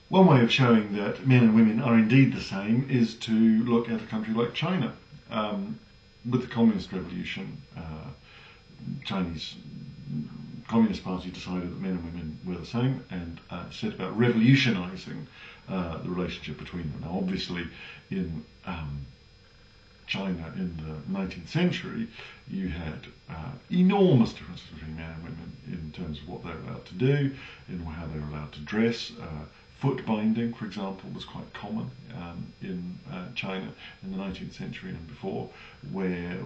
One way of showing that men and women are indeed the same is to look at a country like China. With the Communist Revolution, Chinese Communist Party decided that men and women were the same and set about revolutionising the relationship between them. Now, obviously, in China in the 19th century, you had enormous differences between men and women in terms of what they were allowed to do, in how they were allowed to dress. Foot binding, for example, was quite common in China in the 19th century and before, where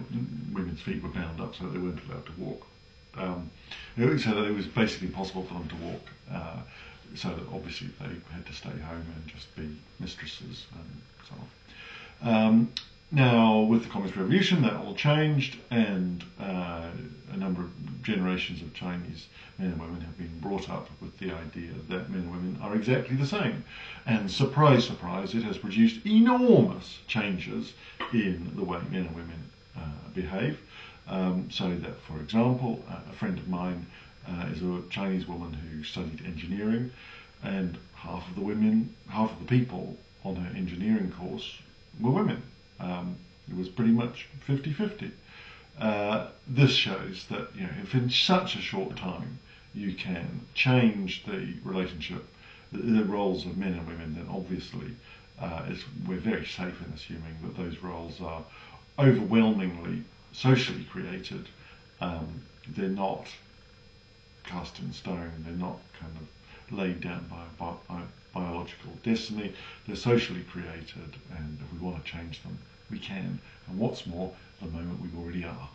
women's feet were bound up so that they weren't allowed to walk. So that it was basically impossible for them to walk. So that obviously they had to stay home and just be mistresses and so on. Now, with the Communist Revolution, that all changed, and a number of generations of Chinese men and women have been brought up with the idea that men and women are exactly the same. And surprise, surprise, it has produced enormous changes in the way men and women behave. So that, for example, a friend of mine is a Chinese woman who studied engineering, and half of the people on her engineering course were women. It was pretty much 50-50. This shows that if in such a short time you can change the relationship, the roles of men and women, then obviously we're very safe in assuming that those roles are overwhelmingly socially created. They're not cast in stone. They're not kind of laid down by biological destiny. They're socially created, and if we want to change them, we can. And what's more, at the moment we already are.